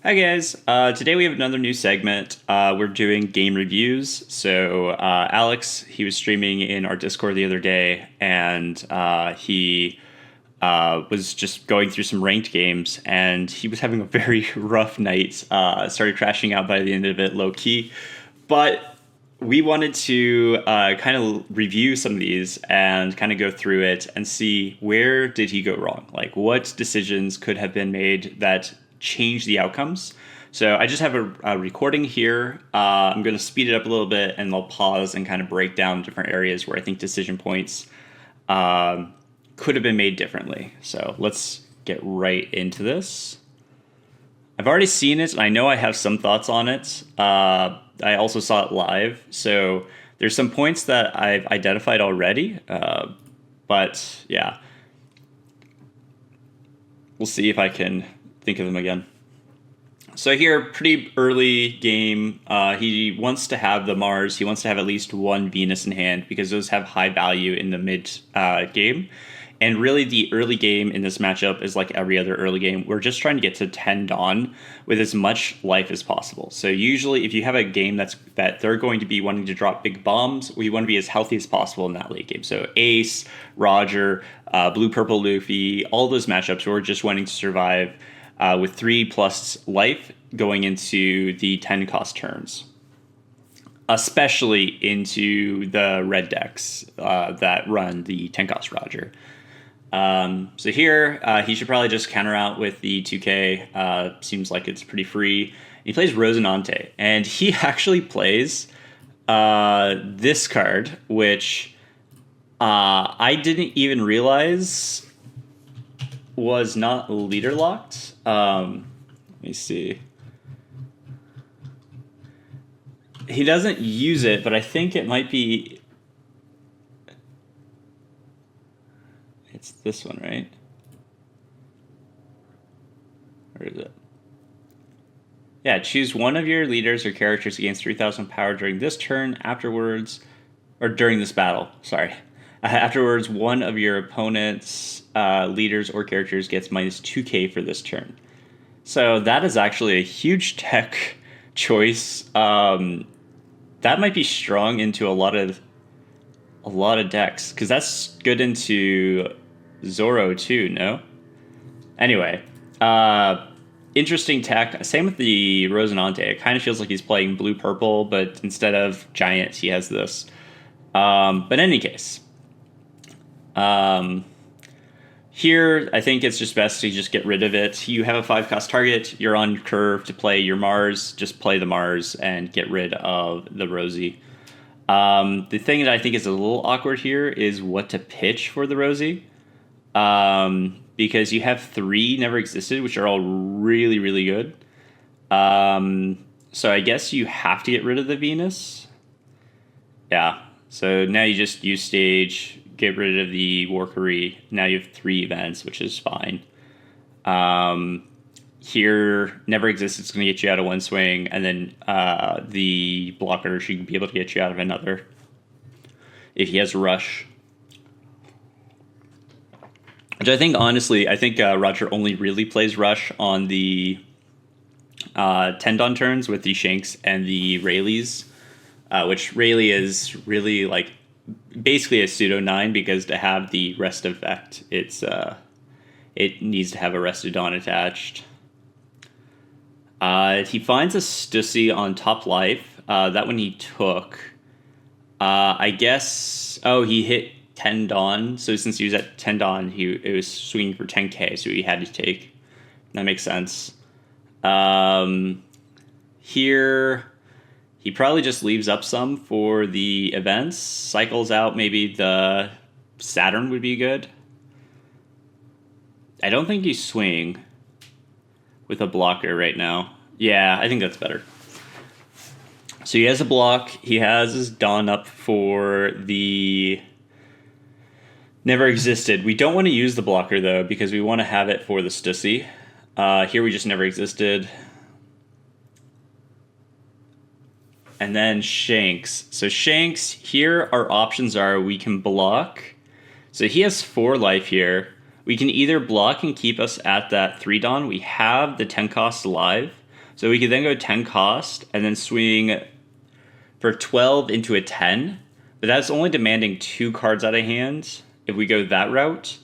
Hi guys. Today we have another new segment. We're doing game reviews. So Alex, he was streaming in our Discord the other day, and he was just going through some ranked games, and he was having a very rough night. Started crashing out by the end of it, low key. But we wanted to kind of review some of these and kind of go through it and see where did he go wrong, like what decisions could have been made that changed the outcomes. So I just have a recording here. I'm going to speed it up a little bit and I'll pause and kind of break down different areas where I think decision points could have been made differently. So let's get right into this. I've already seen it, and I know I have some thoughts on it. I also saw it live, so there's some points that I've identified already. But yeah, we'll see if I can think of them again. So here, pretty early game, he wants to have the Mars. He wants to have at least one Venus in hand because those have high value in the mid game. And really, the early game in this matchup is like every other early game. We're just trying to get to 10 Dawn with as much life as possible. So usually, if you have a game that they're going to be wanting to drop big bombs, we want to be as healthy as possible in that late game. So Ace, Roger, Blue Purple Luffy, all those matchups, we're just wanting to survive with 3+ life going into the 10 cost turns, especially into the red decks that run the 10 cost Roger. So here, he should probably just counter out with the 2K. Seems like it's pretty free. He plays Rosinante, and he actually plays this card, which I didn't even realize was not leader locked. Let me see. He doesn't use it, but I think it might be... It's this one, right? Where is it? Yeah, choose one of your leaders or characters against 3,000 power during this turn. Afterwards, or during this battle, sorry. Afterwards, one of your opponent's leaders or characters gets minus 2k for this turn. So that is actually a huge tech choice. That might be strong into a lot of decks, because that's good into Zoro too, no? Anyway, interesting tech. Same with the Rosinante. It kind of feels like he's playing blue-purple, but instead of giant, he has this. But in any case, here, I think it's just best to just get rid of it. You have a 5-cost target. You're on curve to play your Mars. Just play the Mars and get rid of the Rosie. The thing that I think is a little awkward here is what to pitch for the Rosie. Because you have 3 Never Existed, which are all really, really good. So I guess you have to get rid of the Venus. Yeah. So now you just use stage, get rid of the Warkery. Now you have 3 events, which is fine. Here, Never Exists, it's going to get you out of one swing, and then the blocker should be able to get you out of another if he has Rush. Which I think, honestly, Roger only really plays Rush on the 10 Dawn turns with the Shanks and the Rayleighs, which Rayleigh is really like basically a pseudo 9 because to have the rest effect, it needs to have a Rested Dawn attached. He finds a Stussy on top life. That one he took. I guess... Oh, he hit 10 Dawn. So since he was at 10 Dawn, it was swinging for 10k, so he had to take. That makes sense. Here, he probably just leaves up some for the events. Cycles out maybe the Saturn would be good. I don't think he's swing with a blocker right now. Yeah, I think that's better. So he has a block. He has his Dawn up for the Never Existed. We don't want to use the blocker, though, because we want to have it for the Stussy. Here we just Never Existed. And then Shanks. So Shanks, here our options are we can block. So he has 4 life here. We can either block and keep us at that 3 Dawn. We have the 10 cost alive. So we could then go 10 cost and then swing for 12 into a 10. But that's only demanding 2 cards out of hand if we go that route.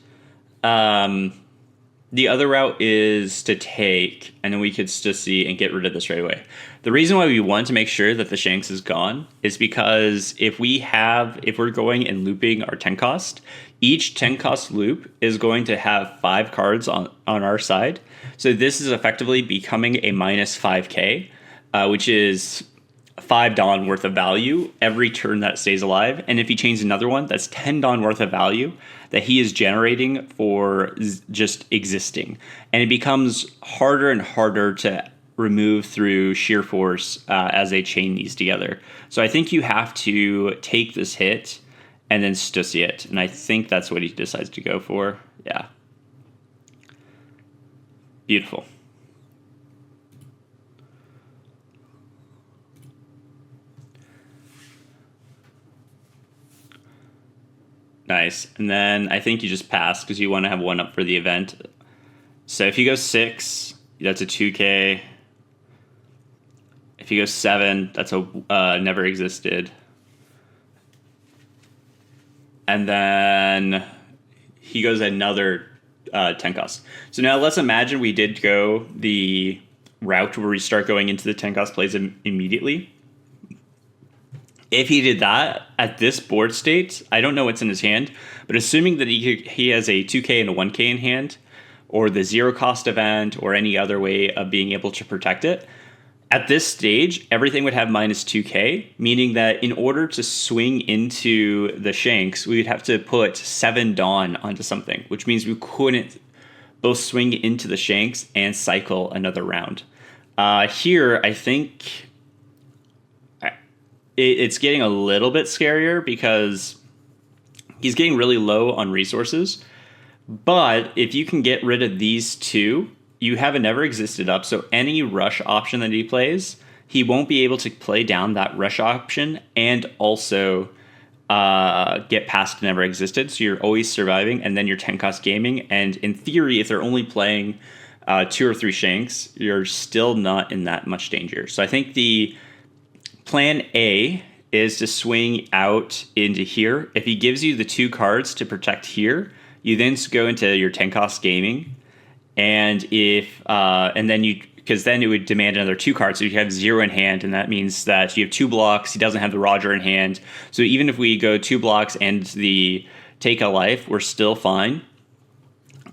The other route is to take, and then we could just see and get rid of this right away. The reason why we want to make sure that the Shanks is gone is because if we're going and looping our 10 cost, each 10 cost loop is going to have 5 cards on our side. So this is effectively becoming a minus 5k, which is 5 Dawn worth of value every turn that stays alive. And if he chains another one, that's 10 Dawn worth of value that he is generating for just existing. And it becomes harder and harder to remove through sheer force as they chain these together. So I think you have to take this hit and then Stussy it. And I think that's what he decides to go for. Yeah. Beautiful. Nice. And then I think you just pass because you want to have one up for the event. So if you go 6, that's a 2k. If you go 7, that's a never existed. And then he goes another 10 cost. So now let's imagine we did go the route where we start going into the 10 cost plays immediately. If he did that at this board state, I don't know what's in his hand, but assuming that he has a 2k and a 1k in hand, or the 0 cost event, or any other way of being able to protect it, at this stage, everything would have minus 2k, meaning that in order to swing into the Shanks, we would have to put 7 Dawn onto something, which means we couldn't both swing into the Shanks and cycle another round. Here, I think it's getting a little bit scarier because he's getting really low on resources. But if you can get rid of these 2, you have a never existed up. So any rush option that he plays, he won't be able to play down that rush option and also get past never existed. So you're always surviving, and then you're 10 cost gaming. And in theory, if they're only playing 2 or 3 Shanks, you're still not in that much danger. So I think the plan A is to swing out into here. If he gives you the 2 cards to protect here, you then go into your 10 cost gaming, and because then it would demand another 2 cards, so you have 0 in hand, and that means that you have 2 blocks. He doesn't have the Roger in hand, so even if we go 2 blocks and the take a life, we're still fine.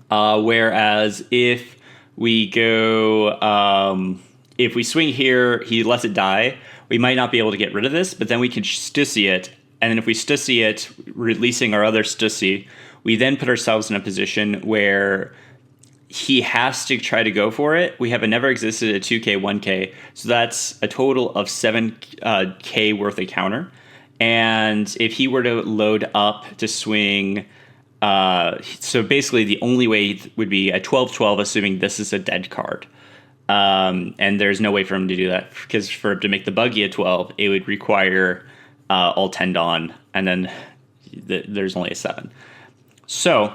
Whereas if we go, if we swing here, he lets it die. We might not be able to get rid of this, but then we can Stussy it. And then if we Stussy it, releasing our other Stussy, we then put ourselves in a position where he has to try to go for it. We have a never existed, a 2k, 1k. So that's a total of 7k worth of counter. And if he were to load up to swing, so basically the only way would be a 12-12, assuming this is a dead card. And there's no way for him to do that, because for him to make the buggy a 12, it would require all 10 Dawn, and then there's only a 7. So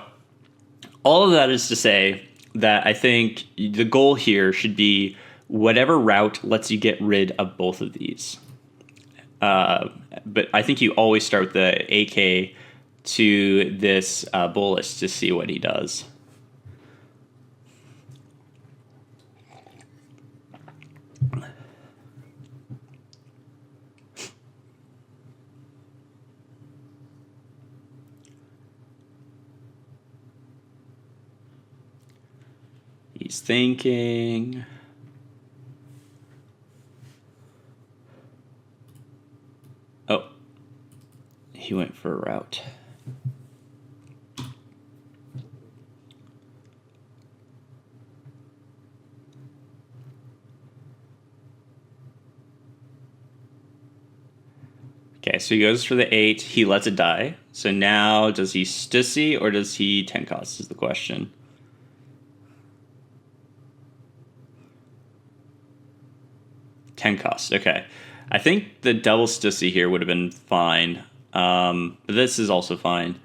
all of that is to say that I think the goal here should be whatever route lets you get rid of both of these. But I think you always start with the AK to this Bolus to see what he does. He's thinking. Oh, he went for a route. Okay, so he goes for the 8. He lets it die. So now, does he Stussy or does he 10 cost is the question. Cost. Okay. I think the double Stussy here would have been fine. But this is also fine.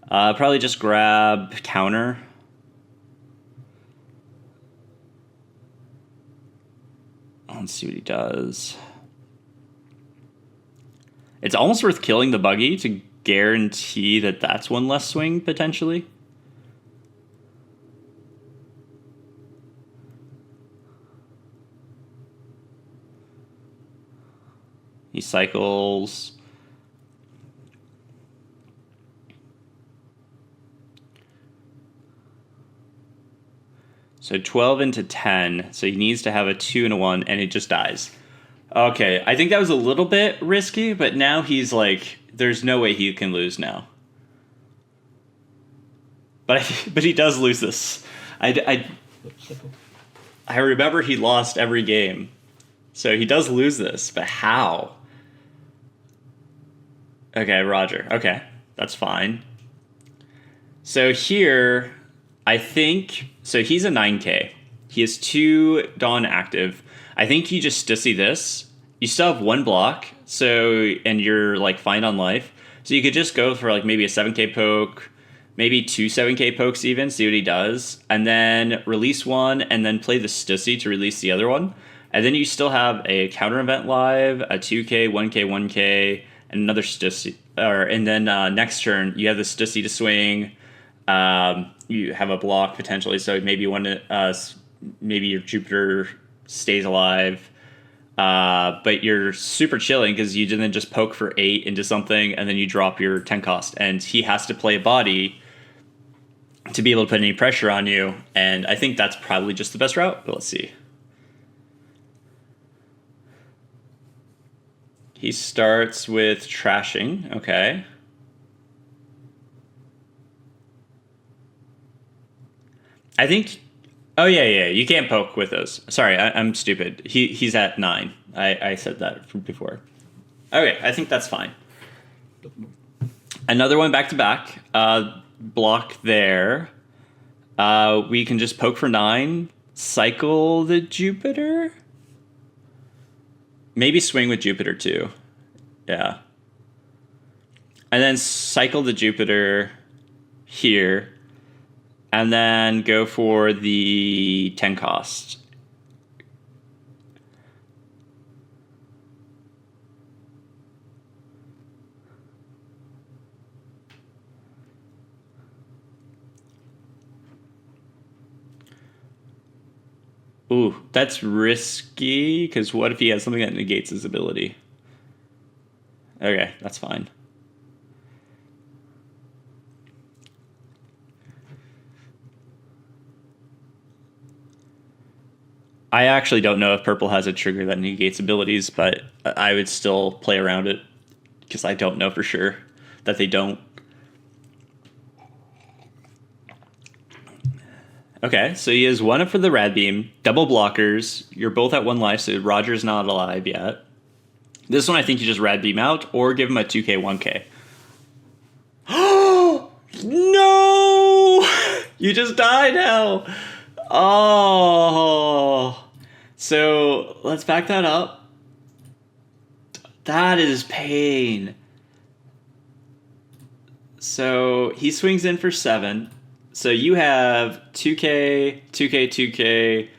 Probably just grab counter. Let's see what he does. It's almost worth killing the buggy to guarantee that that's one less swing, potentially. He cycles. So 12 into 10. So he needs to have a 2 and a 1, and it just dies. Okay, I think that was a little bit risky, but now he's like, there's no way he can lose now. But he does lose this. I remember he lost every game. So he does lose this, but how? Okay, Roger. Okay, that's fine. So here, I think... So he's a 9K. He has 2 Dawn active. I think you just Stussy this. You still have 1 block, and you're like fine on life. So you could just go for like maybe a 7K poke, maybe 2 7K pokes even, see what he does, and then release 1, and then play the Stussy to release the other one. And then you still have a counter event live, a 2K, 1K, 1K, and another Stussy. And then next turn, you have the Stussy to swing. You have a block potentially, so maybe maybe your Jupiter stays alive. But you're super chilling because you didn't just poke for 8 into something, and then you drop your 10 cost. And he has to play a body to be able to put any pressure on you. And I think that's probably just the best route, but let's see. He starts with trashing, okay. I think... Oh, yeah, you can't poke with those. Sorry, I'm stupid. He's at 9. I said that from before. Okay, I think that's fine. Another one back-to-back. Block there. We can just poke for 9. Cycle the Jupiter? Maybe swing with Jupiter, too. Yeah. And then cycle the Jupiter here. And then go for the 10 cost. Ooh, that's risky, because what if he has something that negates his ability? Okay, that's fine. I actually don't know if purple has a trigger that negates abilities, but I would still play around it because I don't know for sure that they don't. Okay, so he has 1 up for the Rad Beam, double blockers. You're both at 1 life, so Roger's not alive yet. This one I think you just Rad Beam out or give him a 2K, 1K. Oh, no! You just died now! Oh, so let's back that up. That is pain. So he swings in for 7. So you have 2K, 2K, 2K,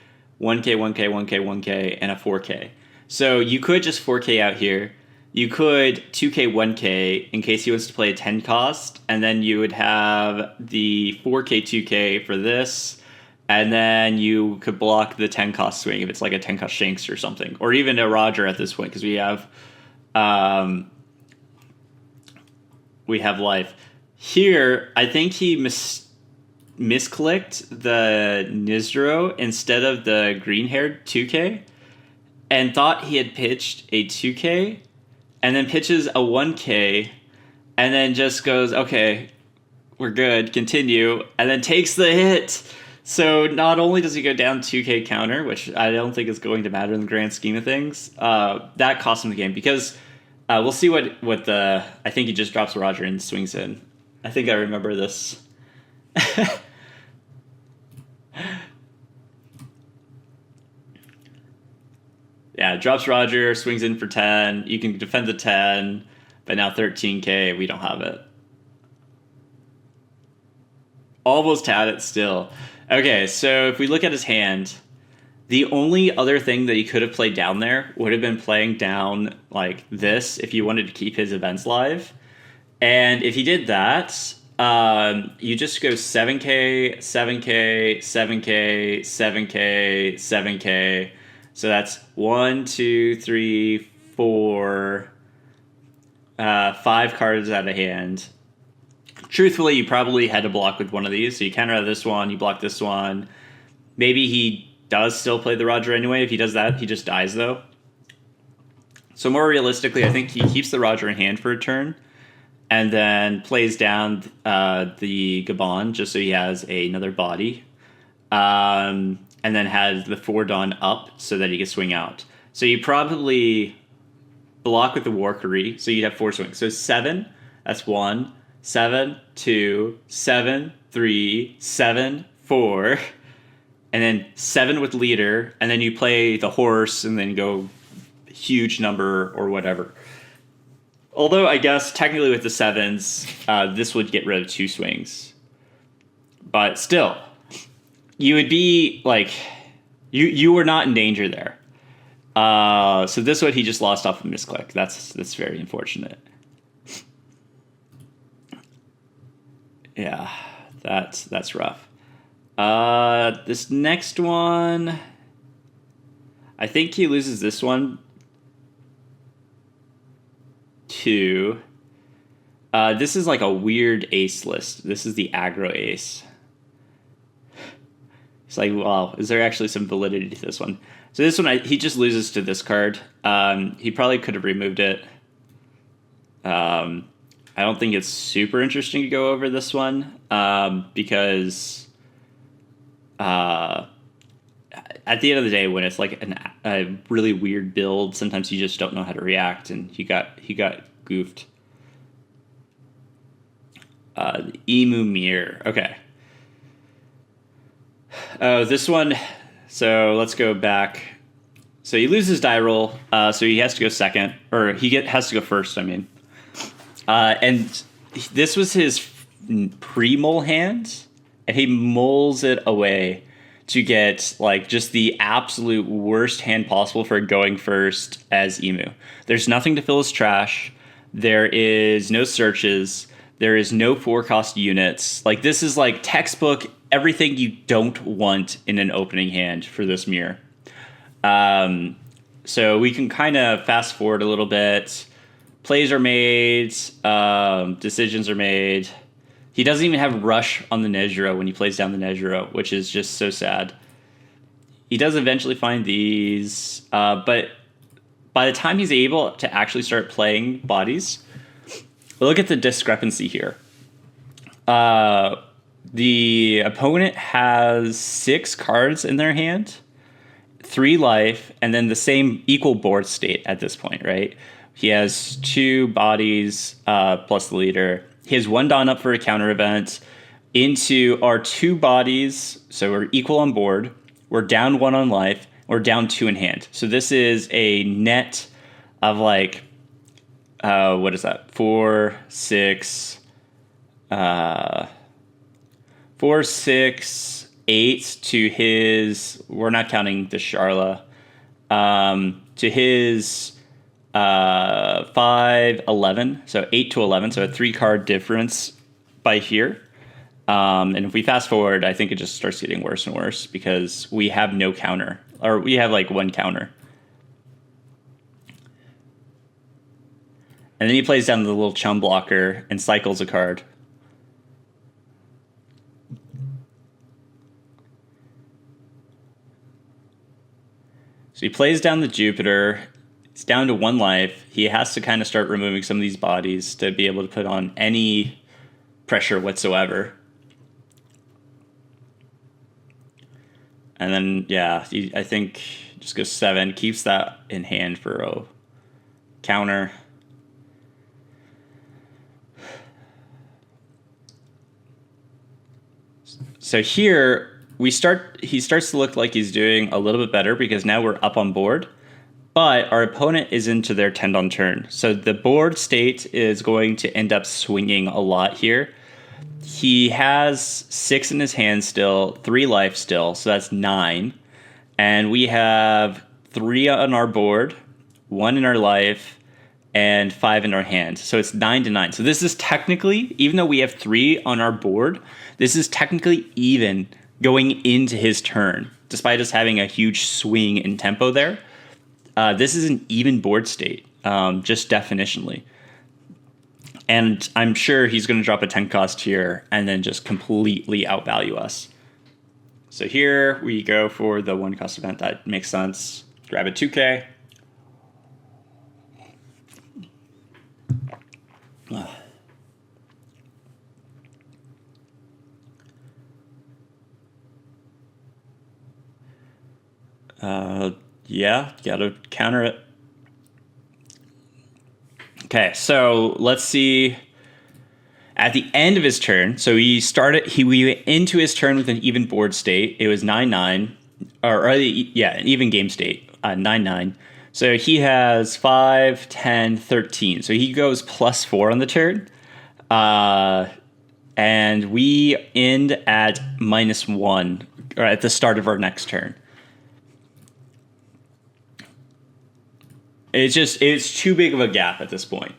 1K, 1K, 1K, 1K, and a 4K. So you could just 4K out here. You could 2K, 1K in case he wants to play a 10 cost, and then you would have the 4K, 2K for this. And then you could block the 10 cost swing if it's like a 10 cost Shanks or something. Or even a Roger at this point, because we have life. Here, I think he misclicked the Nizdro instead of the green-haired 2K and thought he had pitched a 2K and then pitches a 1K and then just goes, okay, we're good, continue, and then takes the hit. So not only does he go down 2K counter, which I don't think is going to matter in the grand scheme of things, that cost him the game because we'll see what the... I think he just drops Roger and swings in. I think I remember this. Yeah, drops Roger, swings in for 10. You can defend the 10, but now 13K, we don't have it. Almost had it still. Okay, so if we look at his hand, The only other thing that he could have played down there would have been playing down like this if you wanted to keep his events live. And if he did that, you just go 7K, 7K, 7K, 7K, 7K. So that's 1, 2, 3, 4, 5 cards out of hand. Truthfully, you probably had to block with one of these. So you counter out this one, you block this one. Maybe he does still play the Roger anyway. If he does that, he just dies though. So more realistically, I think he keeps the Roger in hand for a turn, and then plays down the Gabon just so he has another body, and then has the 4 Dawn up so that he can swing out. So you probably block with the Warkery, so you'd have 4 swings. So 7, that's 1, 7, 2, 7, 3, 7, 4, and then 7 with leader, and then you play the horse and then go huge number or whatever. Although I guess technically with the 7s, this would get rid of 2 swings. But still, you would be like, you were not in danger there. So this one he just lost off a misclick. That's very unfortunate. Yeah, that's rough. This next one, I think he loses this one too. This is like a weird ace list. This is the aggro ace. It's like, wow, is there actually some validity to this one? So this one, he just loses to this card. He probably could have removed it. I don't think it's super interesting to go over this one because at the end of the day, when it's like a really weird build, sometimes you just don't know how to react, and he got goofed. The Imu mirror. Okay. Oh, this one. So let's go back. So he loses die roll, so he has to go second, or has to go first. I mean, and this was his pre-mull hand, and he mulls it away to get like just the absolute worst hand possible for going first as Imu. There's nothing to fill his trash. There is no searches. There is no 4-cost units. Like, this is like textbook everything you don't want in an opening hand for this mirror. So we can kind of fast forward a little bit. Plays are made. Decisions are made. He doesn't even have rush on the Nejiro when he plays down the Nejiro, which is just so sad. He does eventually find these, but by the time he's able to actually start playing bodies, look at the discrepancy here. The opponent has 6 cards in their hand, 3 life, and then the same equal board state at this point, right? He has 2 bodies plus the leader. He has 1 Dawn up for a counter event into our 2 bodies, so we're equal on board. We're down 1 on life. We're down 2 in hand. So this is a net of like, what is that? 4, 6, 4, 6, 8 to his. We're not counting the Charla. To his 5, 11. So 8 to 11. So a 3-card difference by here. And if we fast forward, I think it just starts getting worse and worse because we have no counter, or we have like 1 counter. And then he plays down the little chum blocker and cycles a card. So he plays down the Jupiter. It's down to 1 life. He has to kind of start removing some of these bodies to be able to put on any pressure whatsoever. And then, yeah, I think just goes 7, keeps that in hand for a counter. So here he starts to look like he's doing a little bit better because now we're up on board, but our opponent is into their 10 on turn. So the board state is going to end up swinging a lot here. He has 6 in his hand still, 3 life still, so that's 9. And we have 3 on our board, 1 in our life, and 5 in our hand. So it's 9 to 9. So this is technically, even though we have 3 on our board, this is technically even going into his turn, despite us having a huge swing in tempo there. This is an even board state, just definitionally. And I'm sure he's going to drop a 10 cost here and then just completely outvalue us. So here we go for the 1 cost event. That makes sense. Grab a 2K. Yeah, gotta counter it. Okay, so let's see. At the end of his turn, so we went into his turn with an even board state. It was 9-9, an even game state, 9-9. So he has 5, 10, 13. So he goes +4 on the turn. And we end at -1, or at the start of our next turn. It's too big of a gap at this point.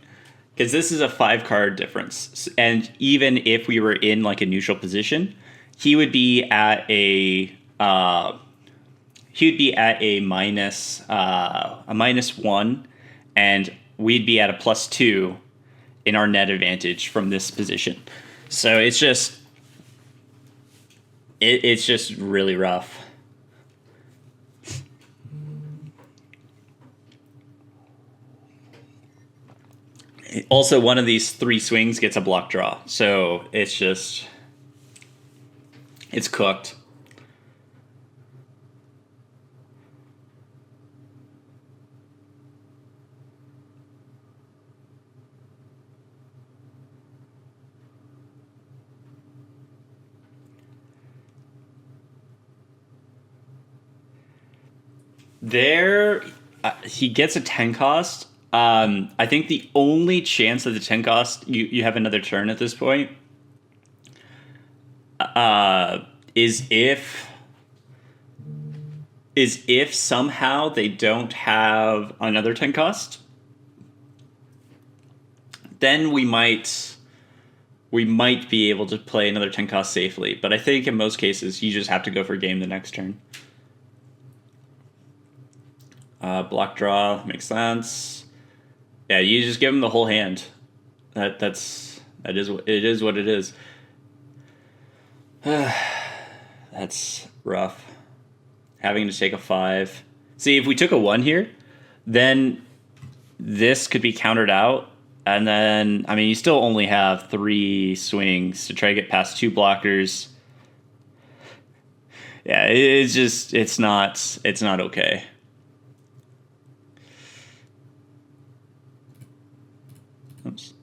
Because this is a 5-card difference. And even if we were in like a neutral position, he would be at a -1, and we'd be at a +2 in our net advantage from this position. So it's just really rough. Also, one of these 3 swings gets a block draw, so it's cooked. He gets a 10 cost. I think the only chance of the 10 cost, you have another turn at this point, is if somehow they don't have another 10 cost. Then we might be able to play another 10 cost safely. But I think in most cases, you just have to go for game the next turn. Block draw makes sense. Yeah, you just give him the whole hand. It is what it is. That's rough. Having to take a 5. See, if we took a 1 here, then this could be countered out, and then you still only have 3 swings to try to get past 2 blockers. Yeah, it's not okay. Oops.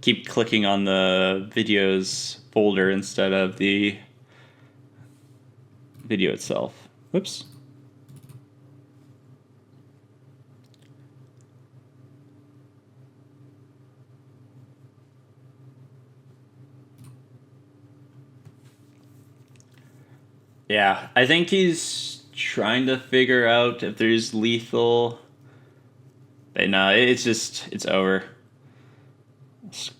Keep clicking on the videos folder instead of the video itself. Whoops. Yeah, I think he's trying to figure out if there's lethal. But no, it's over.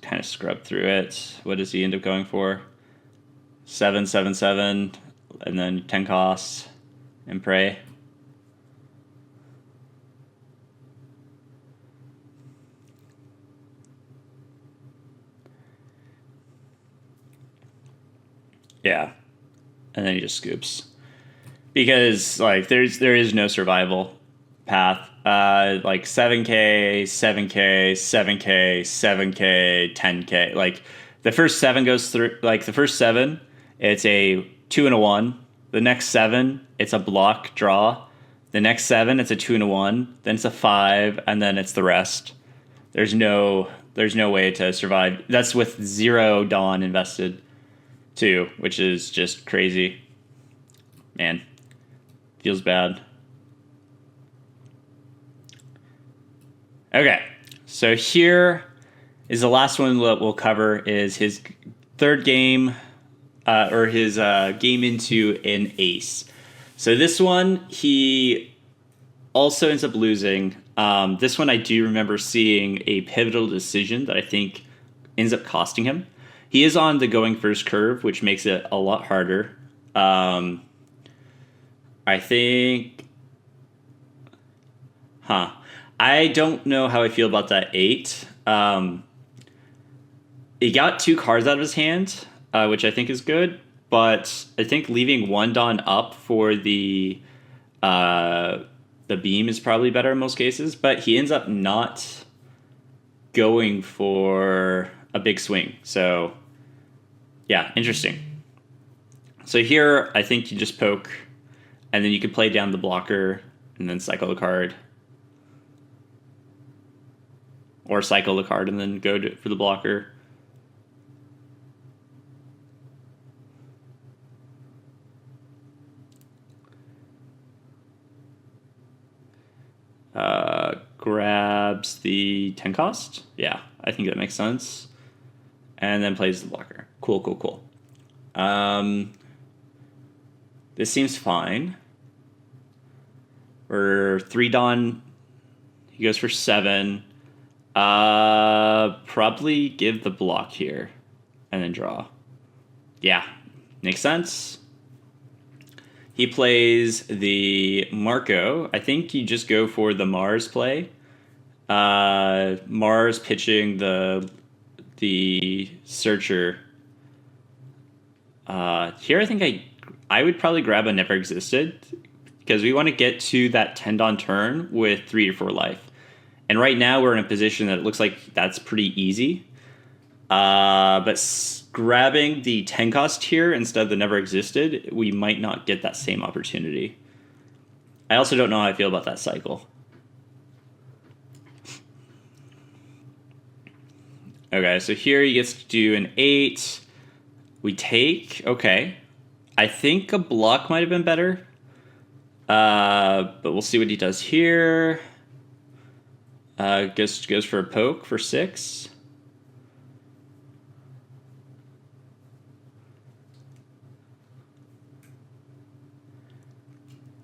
Kind of scrub through it. What does he end up going for? 7, 7, 7, and then 10 costs, and pray. Yeah, and then he just scoops because there is no survival path. 7K, 7K, 7K, 7K, 10K. Like the first 7 goes through. Like the first 7, it's a 2 and a 1. The next 7, it's a block draw. The next 7, it's a 2 and a 1. Then it's a 5, and then it's the rest. There's no way to survive. That's with 0 Dawn invested too, which is just crazy. Man, feels bad. Okay, so here is the last one that we'll cover is his third game, or his game into an ace. So this one, he also ends up losing. This one I do remember seeing a pivotal decision that I think ends up costing him. He is on the going first curve, which makes it a lot harder. I think, I don't know how I feel about that 8. He got 2 cards out of his hand, which I think is good, but I think leaving 1 Dawn up for the beam is probably better in most cases, but he ends up not going for a big swing. So, yeah, interesting. So here, I think you just poke, and then you can play down the blocker, and then cycle the card. Or cycle the card and then go for the blocker. Grabs the 10 cost. Yeah, I think that makes sense. And then plays the blocker. Cool. This seems fine. For 3 Dawn, he goes for 7. Probably give the block here and then draw. Yeah, makes sense. He plays the Marco. I think you just go for the Mars play. Mars pitching the Searcher. Here I think I would probably grab a Never Existed because we want to get to that 10 Dawn turn with 3 or 4 life. And right now we're in a position that it looks like that's pretty easy. But grabbing the 10 cost here instead of the Never Existed, we might not get that same opportunity. I also don't know how I feel about that cycle. Okay, so here he gets to do an 8. We take. Okay. I think a block might have been better. But we'll see what he does here. Goes for a poke for 6.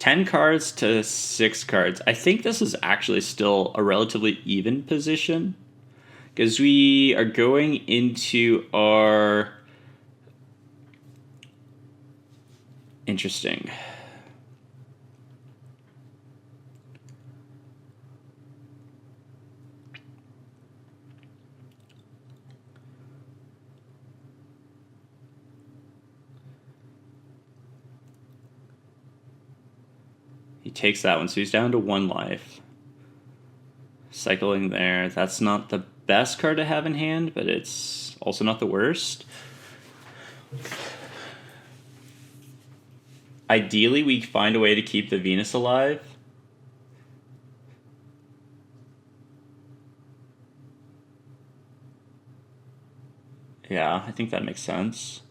$10 cards to 6 cards. I think this is actually still a relatively even position because we are going into our interesting. He takes that one, so he's down to 1 life. Cycling there. That's not the best card to have in hand, but it's also not the worst. Ideally, we find a way to keep the Venus alive. Yeah, I think that makes sense.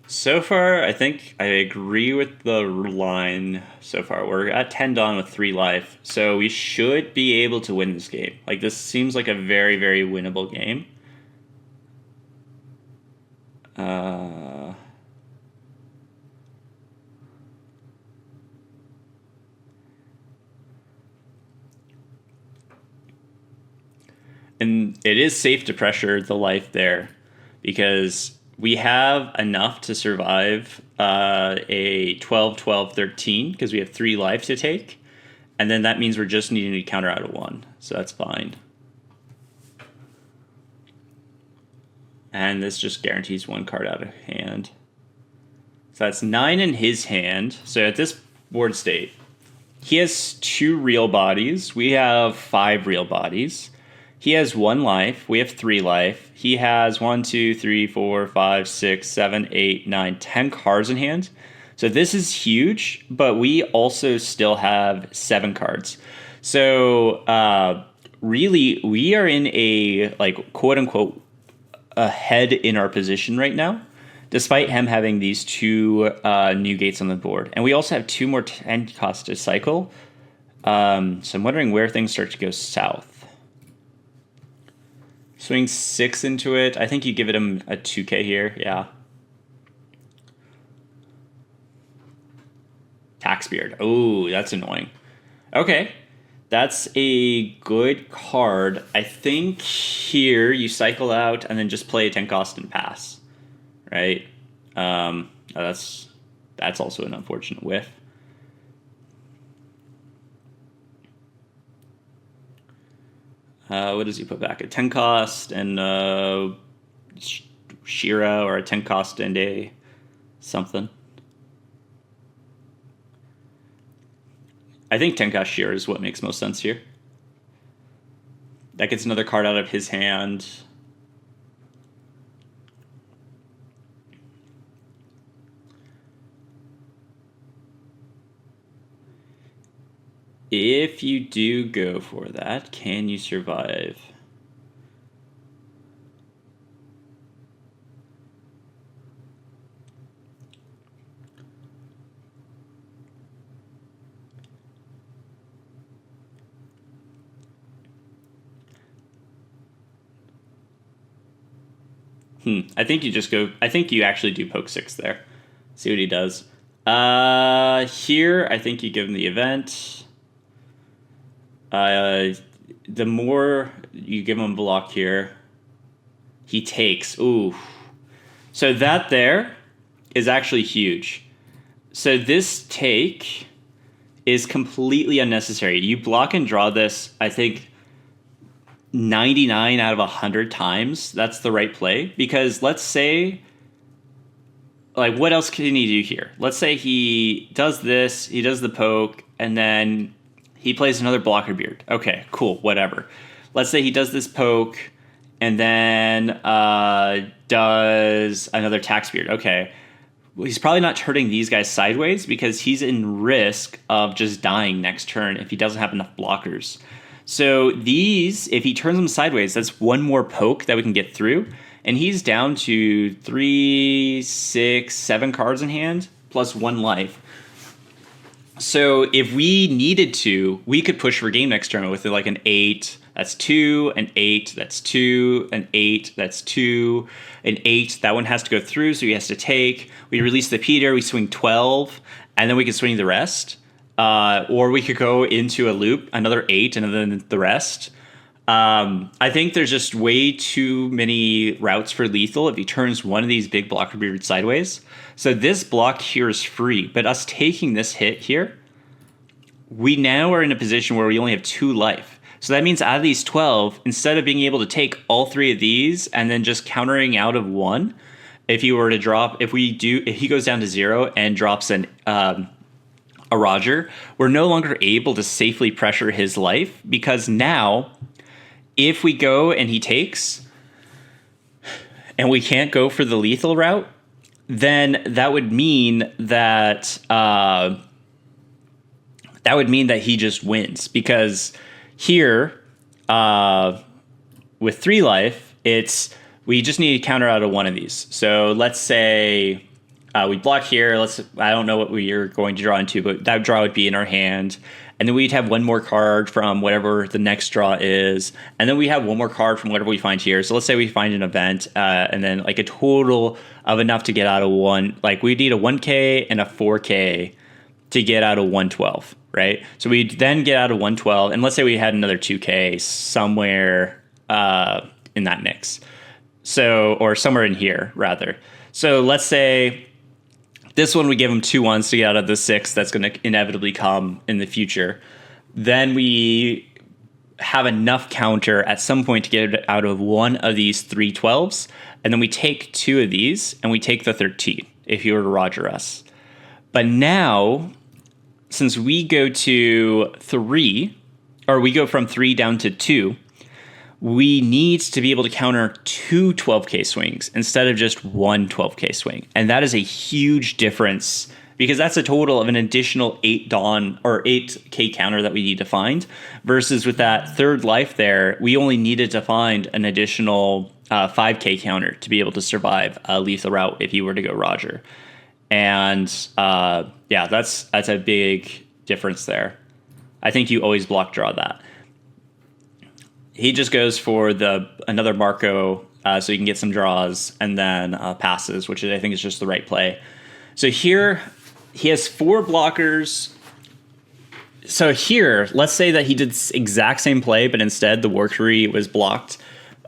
So far, I think I agree with the line so far. We're at 10 Dawn with 3 life, so we should be able to win this game. Like, this seems like a very, very winnable game. And it is safe to pressure the life there because we have enough to survive a 12-12-13 because we have 3 life to take. And then that means we're just needing to counter out a 1. So that's fine. And this just guarantees 1 card out of hand. So that's 9 in his hand. So at this board state, he has 2 real bodies. We have 5 real bodies. He has 1 life. We have 3 life. He has 1, 2, 3, 4, 5, 6, 7, 8, 9, 10 cards in hand. So this is huge, but we also still have 7 cards. So really, we are in a, like, quote unquote, ahead in our position right now despite him having these two new gates on the board. And we also have 2 more 10 cost to cycle. So I'm wondering where things start to go south. Swing 6 into it. I think you give him a 2K here. Yeah. Taxbeard. Oh, that's annoying. Okay. That's a good card. I think here you cycle out and then just play a 10 cost and pass. Right? That's also an unfortunate whiff. What does he put back? A 10 cost and Shira, or a 10 cost and a something. I think 10 cost Shira is what makes most sense here. That gets another card out of his hand. If you do go for that, can you survive? I think you just go. I think you actually do poke 6 there. See what he does. Here, I think you give him the event. The more you give him block here, he takes. Ooh. So that there is actually huge. So this take is completely unnecessary. You block and draw this, I think, 99 out of 100 times. That's the right play. Because let's say, like, what else can he do here? Let's say he does this, he does the poke, and then he plays another blocker beard. Okay, cool, whatever. Let's say he does this poke and then does another tax beard. Okay, well, he's probably not turning these guys sideways because he's in risk of just dying next turn if he doesn't have enough blockers. So these, if he turns them sideways, that's 1 more poke that we can get through. And he's down to 3, 6, 7 cards in hand plus 1 life. So if we needed to, we could push for game next turn with like an 8, that's 2, an 8, that's 2, an 8, that's 2, an 8. That one has to go through, so he has to take. We release the Peter, we swing 12, and then we can swing the rest. Or we could go into a loop, another 8, and then the rest. I think there's just way too many routes for lethal if he turns one of these big blocker beards sideways. So this block here is free, but us taking this hit here, we now are in a position where we only have 2 life. So that means out of these 12, instead of being able to take all 3 of these and then just countering out of 1, if he were to drop, if he goes down to 0 and drops a Roger, we're no longer able to safely pressure his life, because now if we go and he takes and we can't go for the lethal route, then that would mean that he just wins, because here with 3 life, we just need to counter out of 1 of these. So let's say we block here. I don't know what we are going to draw into, but that draw would be in our hand. And then we'd have 1 more card from whatever the next draw is. And then we have 1 more card from whatever we find here. So let's say we find an event, and then like a total of enough to get out of 1. Like we need a 1K and a 4K to get out of 112, right? So we then get out of 112. And let's say we had another 2K somewhere in that mix. So, or somewhere in here, rather. So let's say this one, we give him 2 1s to get out of the 6 that's going to inevitably come in the future. Then we have enough counter at some point to get out of 1 of these 3 12s. And then we take 2 of these and we take the 13 if you were to Roger us. But now, since we go to 3, or we go from 3 down to 2, we need to be able to counter 2 12K swings instead of just 1 12K swing. And that is a huge difference because that's a total of an additional 8 Dawn or 8k counter that we need to find. Versus with that third life there, we only needed to find an additional 5k counter to be able to survive a lethal route if you were to go Roger. And yeah, that's a big difference there. I think you always block draw that. He just goes for another Marco so he can get some draws, and then passes, which I think is just the right play. So here he has 4 blockers. So here, let's say that he did the exact same play, but instead the Warkery was blocked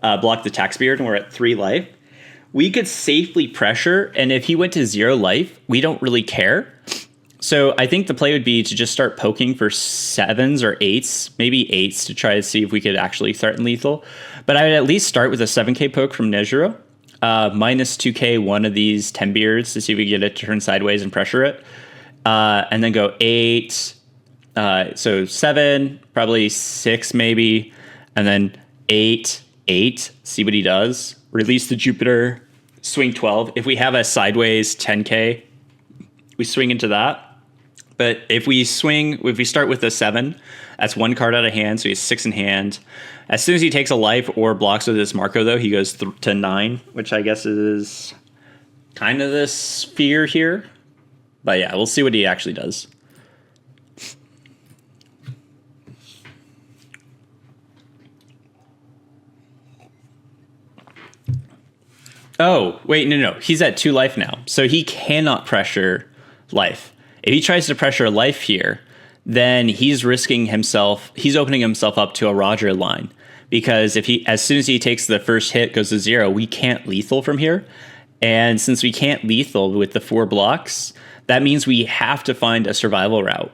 the Tax Beard, and we're at 3 life. We could safely pressure, and if he went to 0 life, we don't really care. So I think the play would be to just start poking for 7s or 8s, maybe 8s, to try to see if we could actually threaten lethal. But I would at least start with a 7k poke from Nejiro, minus 2k one of these 10 beards to see if we get it to turn sideways and pressure it. And then go 8, so 7, probably 6 maybe, and then 8, see what he does. Release the Jupiter, swing 12. If we have a sideways 10k, we swing into that. But if we start with a 7, that's 1 card out of hand, so he has 6 in hand. As soon as he takes a life or blocks with this Marco, though, he goes to 9, which I guess is kind of the sphere here. But yeah, we'll see what he actually does. Oh, wait, no. He's at 2 life now, so he cannot pressure life. If he tries to pressure life here, then he's opening himself up to a Roger line, because as soon as he takes the first hit, goes to 0, we can't lethal from here. And since we can't lethal with the 4 blocks, that means we have to find a survival route.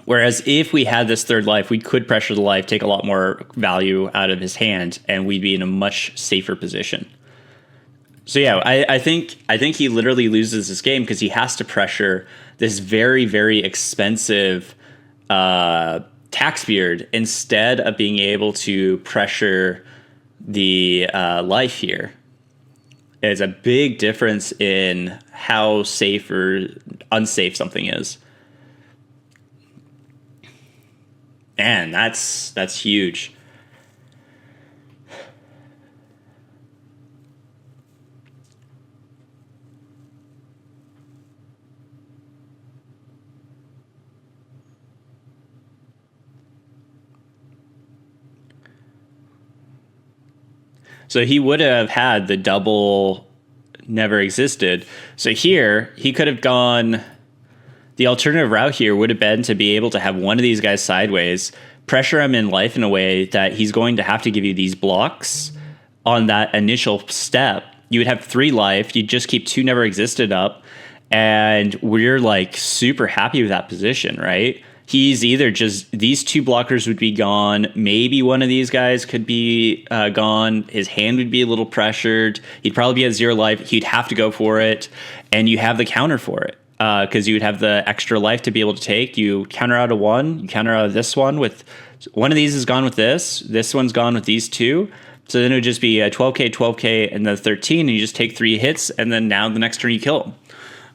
Whereas if we had this 3rd life, we could pressure the life, take a lot more value out of his hand, and we'd be in a much safer position. So yeah, I think he literally loses this game because he has to pressure this very, very expensive Tax Beard instead of being able to pressure the life here. It's a big difference in how safe or unsafe something is. Man, that's huge. So he would have had the double never existed. So here, he could have gone... The alternative route here would have been to be able to have one of these guys sideways, pressure him in life in a way that he's going to have to give you these blocks on that initial step. You would have 3 life, you'd just keep 2 never existed up, and we're like super happy with that position, right? He's either just, these 2 blockers would be gone. Maybe one of these guys could be gone. His hand would be a little pressured. He'd probably be at 0 life. He'd have to go for it. And you have the counter for it because you would have the extra life to be able to take. You counter out a 1. You counter out of this one with, one of these is gone with this. This one's gone with these 2. So then it would just be a 12k, and the 13, and you just take 3 hits, and then now the next turn you kill him.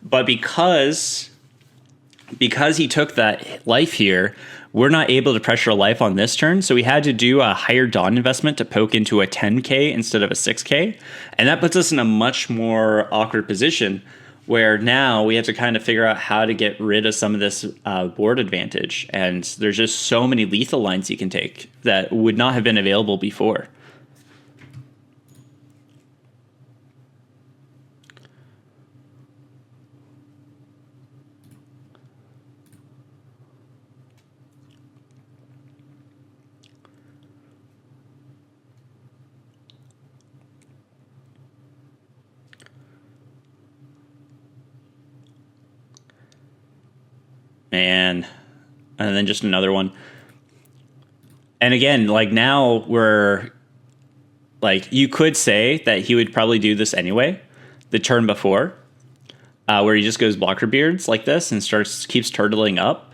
But because he took that life here, we're not able to pressure a life on this turn, so we had to do a higher Dawn investment to poke into a 10k instead of a 6k, and that puts us in a much more awkward position where now we have to kind of figure out how to get rid of some of this board advantage, and there's just so many lethal lines you can take that would not have been available before. And then just another one. And again, like now we're like, you could say that he would probably do this anyway, the turn before, where he just goes blocker beards like this and keeps turtling up.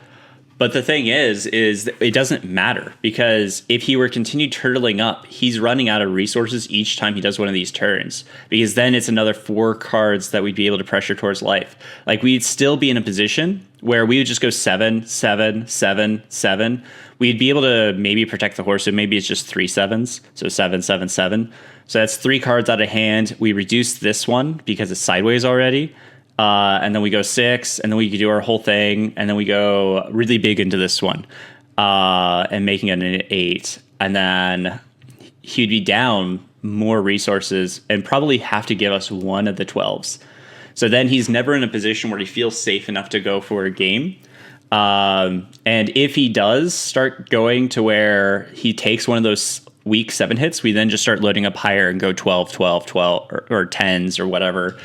But the thing is it doesn't matter, because if he were continue turtling up, he's running out of resources each time he does one of these turns, because then it's another 4 cards that we'd be able to pressure towards life. Like, we'd still be in a position where we would just go 7, 7, 7, 7. We'd be able to maybe protect the horse, so maybe it's just 3 sevens, so 7, 7, 7. So that's 3 cards out of hand. We reduce this one because it's sideways already. And then we go 6, and then we do our whole thing, and then we go really big into this one, and making it an 8. And then he'd be down more resources and probably have to give us one of the 12s. So then he's never in a position where he feels safe enough to go for a game. And if he does start going to where he takes one of those weak 7 hits, we then just start loading up higher and go 12, 12, 12, or 10s or whatever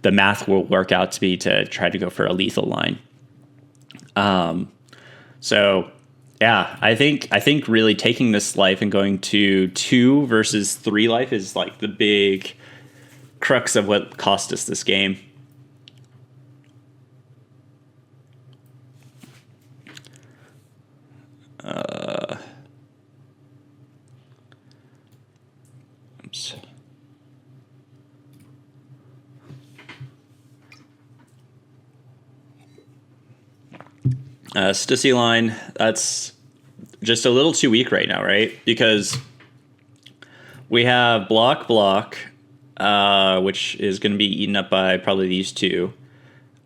the math will work out to be to try to go for a lethal line. So yeah, I think really taking this life and going to 2 versus 3 life is like the big crux of what cost us this game. Oops. Stussy line, that's just a little too weak right now, right? Because we have block, which is going to be eaten up by probably these 2.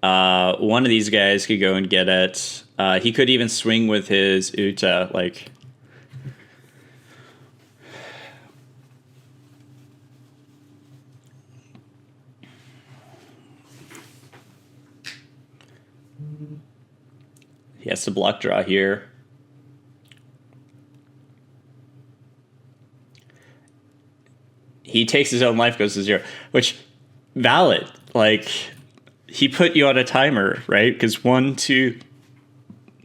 One of these guys could go and get it. He could even swing with his Uta, like... He has to block draw here. He takes his own life, goes to 0, which, valid. Like, he put you on a timer, right? Because 1, 2,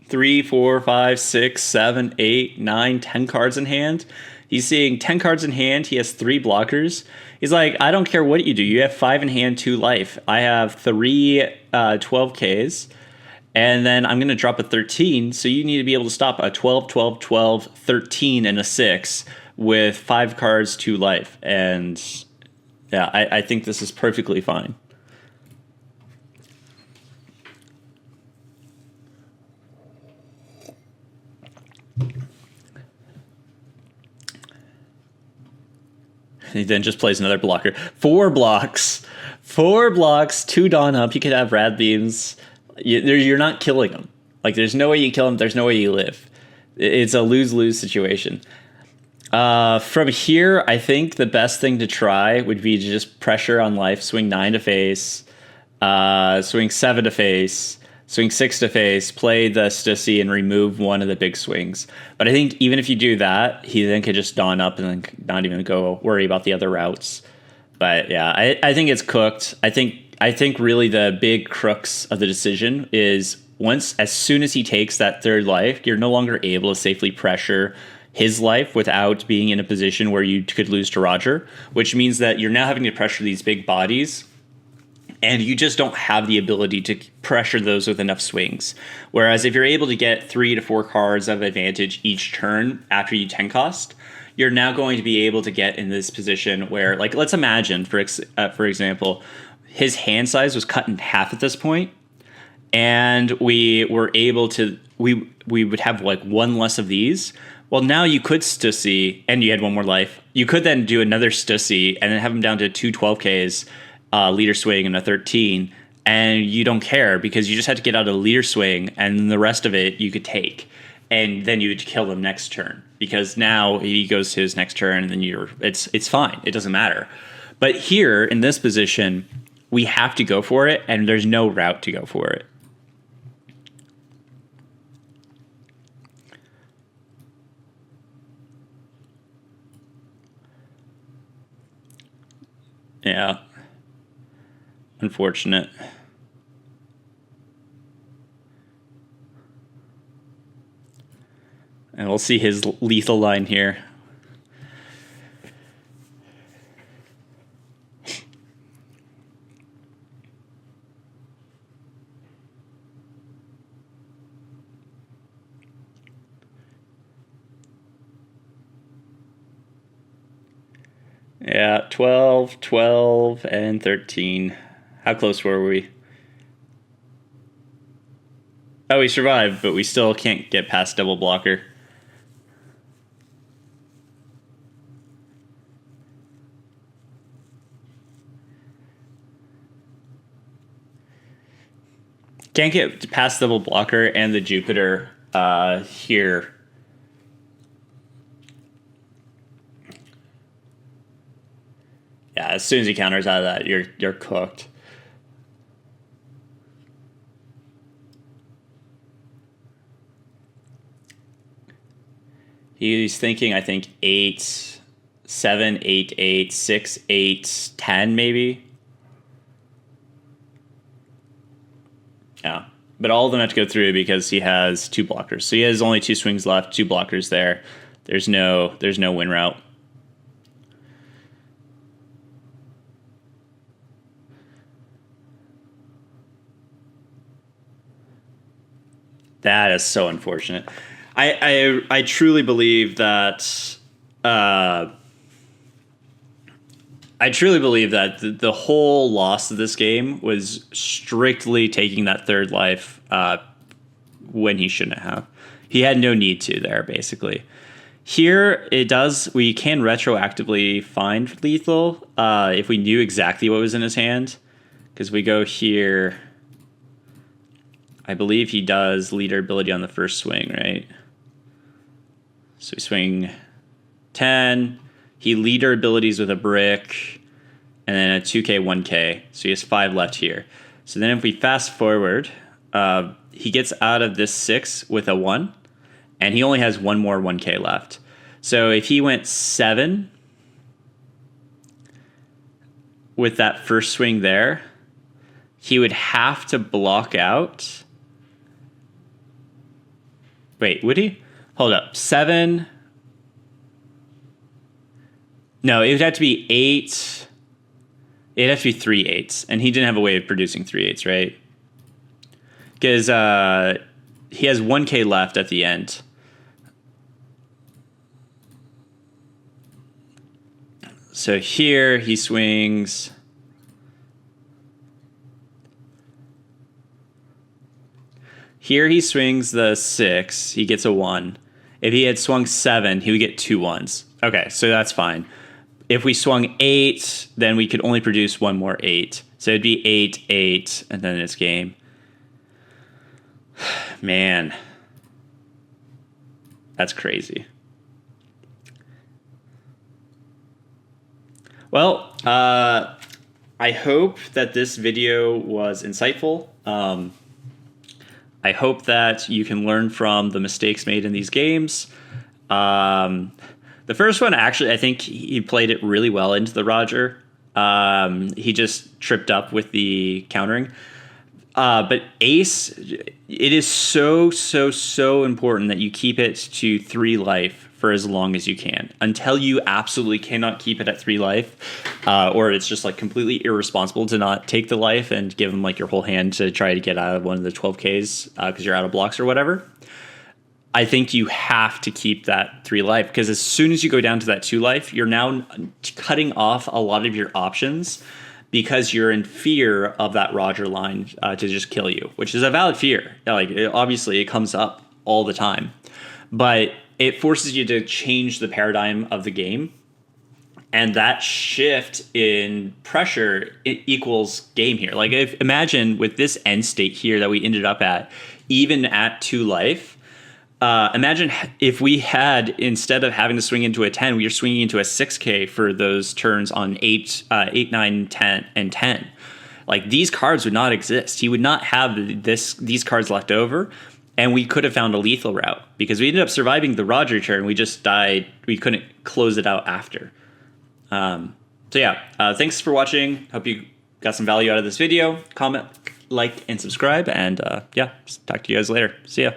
3, 4, 5, 6, 7, 8, 9, 10 cards in hand. He's seeing 10 cards in hand. He has 3 blockers. He's like, I don't care what you do. You have 5 in hand, 2 life. I have 3 12Ks. And then I'm going to drop a 13, so you need to be able to stop a 12, 12, 12, 13, and a 6 with 5 cards, 2 life. And yeah, I think this is perfectly fine. He then just plays another blocker. 4 blocks. 4 blocks, 2 Dawn Up. You could have Rad Beams. You're not killing him. Like, there's no way you kill him. There's no way you live. It's a lose-lose situation. From here, I think the best thing to try would be to just pressure on life. Swing 9 to face. Swing 7 to face. Swing 6 to face. Play the Stussy and remove one of the big swings. But I think even if you do that, he then could just Dawn Up and then not even go worry about the other routes. But yeah, I think it's cooked. I think really the big crux of the decision is as soon as he takes that 3rd life, you're no longer able to safely pressure his life without being in a position where you could lose to Roger, which means that you're now having to pressure these big bodies, and you just don't have the ability to pressure those with enough swings. Whereas if you're able to get 3 to 4 cards of advantage each turn after you 10 cost, you're now going to be able to get in this position where, like, let's imagine, for example, his hand size was cut in half at this point, and we were able to, we would have like 1 less of these. Well, now you could Stussy, and you had 1 more life. You could then do another Stussy and then have him down to 2 12Ks, leader swing, and a 13, and you don't care because you just had to get out of the leader swing, and the rest of it you could take, and then you would kill him next turn because now he goes to his next turn, and then it's fine. It doesn't matter. But here in this position, we have to go for it, and there's no route to go for it. Yeah. Unfortunate. And we'll see his lethal line here. Yeah, 12, 12, and 13. How close were we? Oh, we survived, but we still can't get past double blocker. Can't get past double blocker and the Jupiter here. Yeah, as soon as he counters out of that, you're cooked. He's thinking, I think, 8, 7, 8, 8, 6, 8, 10, maybe. Yeah. But all of them have to go through because he has 2 blockers. So he has only 2 swings left, 2 blockers there. There's no win route. That is so unfortunate. I truly believe that the whole loss of this game was strictly taking that third life when he shouldn't have. He had no need to there, basically. Here, we can retroactively find lethal if we knew exactly what was in his hand. Because we go here, I believe he does leader ability on the first swing, right? So we swing 10. He leader abilities with a brick, and then a 2K, 1K. So he has 5 left here. So then if we fast forward, he gets out of this 6 with a 1, and he only has 1 more 1K left. So if he went 7 with that first swing there, he would have to block out. Wait, would he? Hold up. 7. No, it would have to be 8. It'd have to be 3 8s. And he didn't have a way of producing 3 8s, right? Because he has 1K left at the end. So here he swings. Here he swings the 6. He gets a 1. If he had swung 7, he would get 2 1s. Okay, so that's fine. If we swung 8, then we could only produce 1 more 8. So it'd be 8, 8, and then it's game. Man. That's crazy. Well, I hope that this video was insightful. I hope that you can learn from the mistakes made in these games. The first one, actually, I think he played it really well into the Roger. He just tripped up with the countering. But Ace, it is so important that you keep it to 3 life for as long as you can, until you absolutely cannot keep it at 3 life, or it's just like completely irresponsible to not take the life and give him like your whole hand to try to get out of one of the 12Ks because you're out of blocks or whatever. I think you have to keep that 3 life, because as soon as you go down to that 2 life, you're now cutting off a lot of your options, because you're in fear of that Roger line to just kill you, which is a valid fear. Like, obviously, it comes up all the time, but it forces you to change the paradigm of the game, and that shift in pressure, it equals game here. Like, imagine with this end state here that we ended up at, even at 2 life. Imagine if we had, instead of having to swing into a 10, we were swinging into a 6K for those turns on 8, 9, 10, and 10. Like, these cards would not exist. He would not have these cards left over, and we could have found a lethal route, because we ended up surviving the Roger turn. We just died. We couldn't close it out after. So yeah, thanks for watching. Hope you got some value out of this video. Comment, like, and subscribe, and yeah, talk to you guys later. See ya.